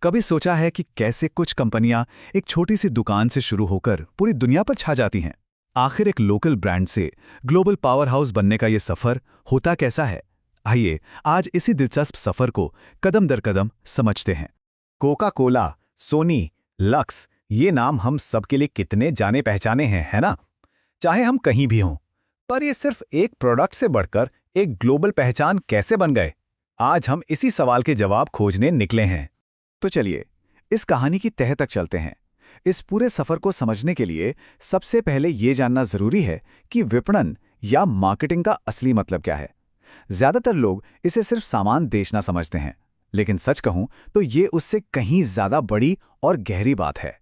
कभी सोचा है कि कैसे कुछ कंपनियां एक छोटी सी दुकान से शुरू होकर पूरी दुनिया पर छा जाती हैं? आखिर एक लोकल ब्रांड से ग्लोबल पावर हाउस बनने का ये सफर होता कैसा है? आइए आज इसी दिलचस्प सफर को कदम दर कदम समझते हैं। कोका कोला, सोनी, लक्स, ये नाम हम सबके लिए कितने जाने पहचाने हैं, है ना? चाहे हम कहीं भी हों, पर ये सिर्फ एक प्रोडक्ट से बढ़कर एक ग्लोबल पहचान कैसे बन गए? आज हम इसी सवाल के जवाब खोजने निकले हैं। तो चलिए इस कहानी की तह तक चलते हैं। इस पूरे सफर को समझने के लिए सबसे पहले ये जानना जरूरी है कि विपणन या मार्केटिंग का असली मतलब क्या है। ज्यादातर लोग इसे सिर्फ सामान बेचना समझते हैं, लेकिन सच कहूं तो ये उससे कहीं ज्यादा बड़ी और गहरी बात है।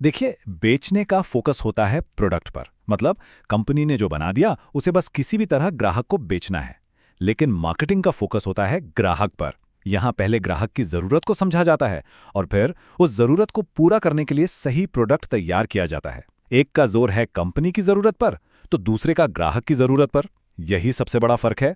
देखिए, बेचने का फोकस होता है प्रोडक्ट पर, मतलब कंपनी ने जो बना दिया उसे बस किसी भी तरह ग्राहक को बेचना है। लेकिन मार्केटिंग का फोकस होता है ग्राहक पर। यहाँ पहले ग्राहक की जरूरत को समझा जाता है और फिर उस जरूरत को पूरा करने के लिए सही प्रोडक्ट तैयार किया जाता है। एक का जोर है कंपनी की जरूरत पर, तो दूसरे का ग्राहक की जरूरत पर। यही सबसे बड़ा फर्क है।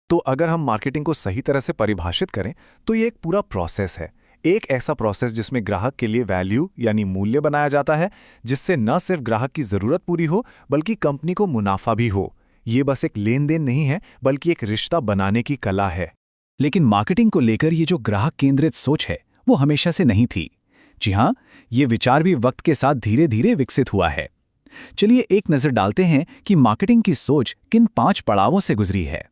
तो अगर हम मार्केटिंग को सही तरह से परिभाषित करें तो ये एक पूरा प्रोसेस है। एक ऐसा प्रोसेस जिसमें ग्राहक के लिए वैल्यू यानी मूल्य बनाया जाता है, जिससे न सिर्फ ग्राहक की जरूरत पूरी हो बल्कि कंपनी को मुनाफा भी हो। ये बस एक लेन देन नहीं है, बल्कि एक रिश्ता बनाने की कला है। लेकिन मार्केटिंग को लेकर ये जो ग्राहक केंद्रित सोच है वो हमेशा से नहीं थी। जी हाँ, ये विचार भी वक्त के साथ धीरे धीरे विकसित हुआ है। चलिए एक नजर डालते हैं कि मार्केटिंग की सोच किन 5 पड़ावों से गुजरी है।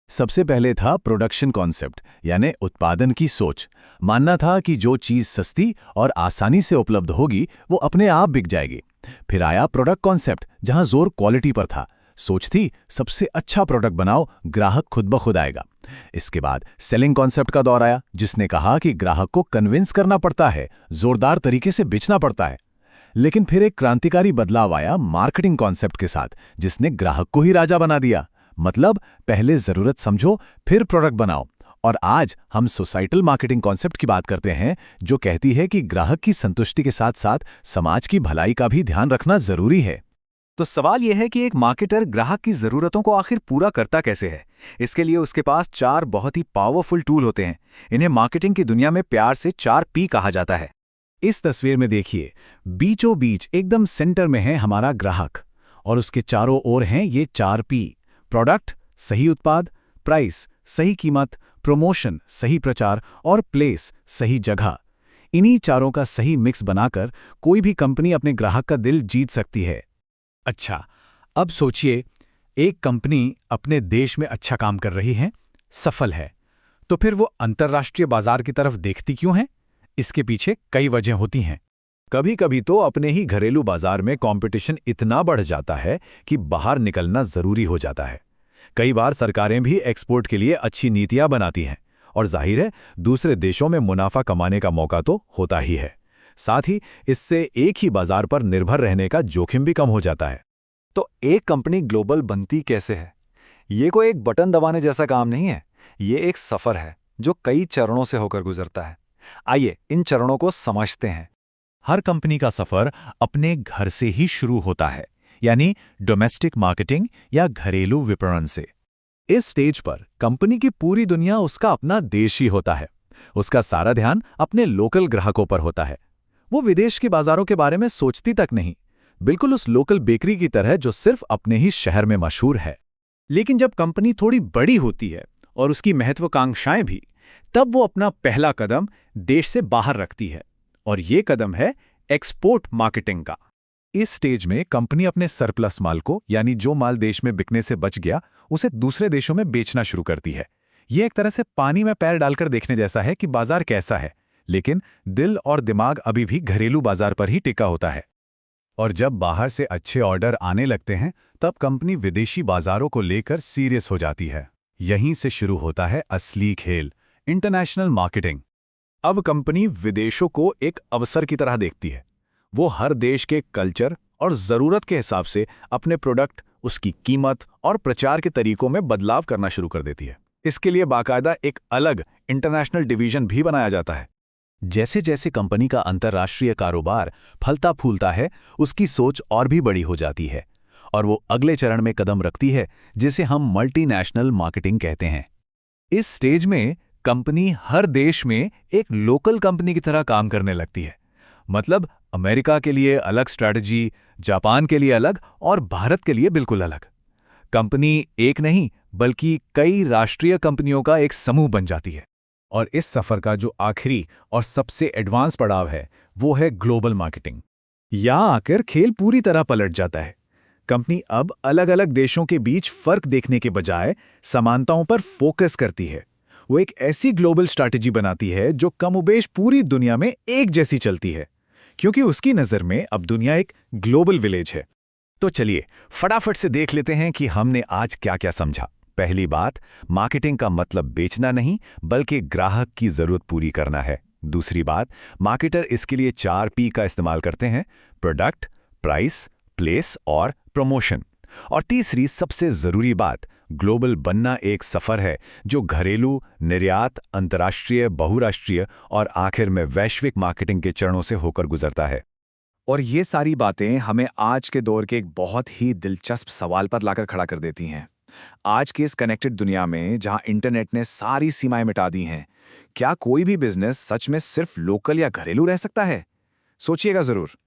सबसे पहले था प्रोडक्शन कॉन्सेप्ट, यानी उत्पादन की सोच। मानना था कि जो चीज सस्ती और आसानी से उपलब्ध होगी वो अपने आप बिक जाएगी। फिर आया प्रोडक्ट कॉन्सेप्ट, जहां जोर क्वालिटी पर था। सोच थी सबसे अच्छा प्रोडक्ट बनाओ, ग्राहक खुद ब खुद आएगा। इसके बाद सेलिंग कॉन्सेप्ट का दौर आया, जिसने कहा कि ग्राहक को कन्विंस करना पड़ता है, जोरदार तरीके से बेचना पड़ता है। लेकिन फिर एक क्रांतिकारी बदलाव आया मार्केटिंग कॉन्सेप्ट के साथ, जिसने ग्राहक को ही राजा बना दिया। मतलब पहले जरूरत समझो, फिर प्रोडक्ट बनाओ। और आज हम सोसाइटल मार्केटिंग कॉन्सेप्ट की बात करते हैं, जो कहती है कि ग्राहक की संतुष्टि के साथ साथ समाज की भलाई का भी ध्यान रखना जरूरी है। तो सवाल यह है कि एक मार्केटर ग्राहक की जरूरतों को आखिर पूरा करता कैसे है। इसके लिए उसके पास 4 बहुत ही पावरफुल टूल होते हैं। इन्हें मार्केटिंग की दुनिया में प्यार से 4P कहा जाता है। इस तस्वीर में देखिए, बीचों बीच एकदम सेंटर में है हमारा ग्राहक, और उसके चारों ओर हैं ये 4P। प्रोडक्ट सही उत्पाद, प्राइस सही कीमत, प्रमोशन सही प्रचार और प्लेस सही जगह। इन्हीं चारों का सही मिक्स बनाकर कोई भी कंपनी अपने ग्राहक का दिल जीत सकती है। अच्छा, अब सोचिए, एक कंपनी अपने देश में अच्छा काम कर रही है, सफल है, तो फिर वो अंतर्राष्ट्रीय बाजार की तरफ देखती क्यों है? इसके पीछे कई वजह होती हैं। कभी कभी तो अपने ही घरेलू बाजार में कंपटीशन इतना बढ़ जाता है कि बाहर निकलना जरूरी हो जाता है। कई बार सरकारें भी एक्सपोर्ट के लिए अच्छी नीतियां बनाती हैं, और जाहिर है दूसरे देशों में मुनाफा कमाने का मौका तो होता ही है। साथ ही इससे एक ही बाजार पर निर्भर रहने का जोखिम भी कम हो जाता है। तो एक कंपनी ग्लोबल बनती कैसे है? ये कोई एक बटन दबाने जैसा काम नहीं है। ये एक सफर है जो कई चरणों से होकर गुजरता है। आइए इन चरणों को समझते हैं। हर कंपनी का सफर अपने घर से ही शुरू होता है, यानी डोमेस्टिक मार्केटिंग या घरेलू विपणन से। इस स्टेज पर कंपनी की पूरी दुनिया उसका अपना देश ही होता है। उसका सारा ध्यान अपने लोकल ग्राहकों पर होता है। वो विदेश के बाजारों के बारे में सोचती तक नहीं, बिल्कुल उस लोकल बेकरी की तरह जो सिर्फ अपने ही शहर में मशहूर है। लेकिन जब कंपनी थोड़ी बड़ी होती है और उसकी महत्वाकांक्षाएं भी, तब वो अपना पहला कदम देश से बाहर रखती है, और ये कदम है एक्सपोर्ट मार्केटिंग का। इस स्टेज में कंपनी अपने सरप्लस माल को, यानी जो माल देश में बिकने से बच गया, उसे दूसरे देशों में बेचना शुरू करती है। ये एक तरह से पानी में पैर डालकर देखने जैसा है कि बाजार कैसा है, लेकिन दिल और दिमाग अभी भी घरेलू बाजार पर ही टिका होता है। और जब बाहर से अच्छे ऑर्डर आने लगते हैं, तब कंपनी विदेशी बाजारों को लेकर सीरियस हो जाती है। यहीं से शुरू होता है असली खेल, इंटरनेशनल मार्केटिंग। अब कंपनी विदेशों को एक अवसर की तरह देखती है। वो हर देश के कल्चर और ज़रूरत के हिसाब से अपने प्रोडक्ट, उसकी कीमत और प्रचार के तरीकों में बदलाव करना शुरू कर देती है। इसके लिए बाकायदा एक अलग इंटरनेशनल डिवीजन भी बनाया जाता है। जैसे जैसे कंपनी का अंतर्राष्ट्रीय कारोबार फलता फूलता है, उसकी सोच और भी बड़ी हो जाती है, और वो अगले चरण में कदम रखती है, जिसे हम मल्टीनेशनल मार्केटिंग कहते हैं। इस स्टेज में कंपनी हर देश में एक लोकल कंपनी की तरह काम करने लगती है। मतलब अमेरिका के लिए अलग स्ट्रैटेजी, जापान के लिए अलग और भारत के लिए बिल्कुल अलग। कंपनी एक नहीं बल्कि कई राष्ट्रीय कंपनियों का एक समूह बन जाती है। और इस सफर का जो आखिरी और सबसे एडवांस पड़ाव है वो है ग्लोबल मार्केटिंग। यहाँ आकर खेल पूरी तरह पलट जाता है। कंपनी अब अलग अलग देशों के बीच फर्क देखने के बजाय समानताओं पर फोकस करती है। वो एक ऐसी ग्लोबल स्ट्रैटेजी बनाती है जो कमोबेश पूरी दुनिया में एक जैसी चलती है, क्योंकि उसकी नज़र में अब दुनिया एक ग्लोबल विलेज है। तो चलिए फटाफट से देख लेते हैं कि हमने आज क्या क्या समझा। पहली बात, मार्केटिंग का मतलब बेचना नहीं बल्कि ग्राहक की जरूरत पूरी करना है। दूसरी बात, मार्केटर इसके लिए 4P का इस्तेमाल करते हैं: प्रोडक्ट, प्राइस, प्लेस और प्रमोशन। और तीसरी सबसे जरूरी बात, ग्लोबल बनना एक सफर है जो घरेलू, निर्यात, अंतर्राष्ट्रीय, बहुराष्ट्रीय और आखिर में वैश्विक मार्केटिंग के चरणों से होकर गुजरता है। और ये सारी बातें हमें आज के दौर के एक बहुत ही दिलचस्प सवाल पर लाकर खड़ा कर देती हैं। आज की इस कनेक्टेड दुनिया में जहां इंटरनेट ने सारी सीमाएं मिटा दी हैं, क्या कोई भी बिजनेस सच में सिर्फ लोकल या घरेलू रह सकता है? सोचिएगा जरूर।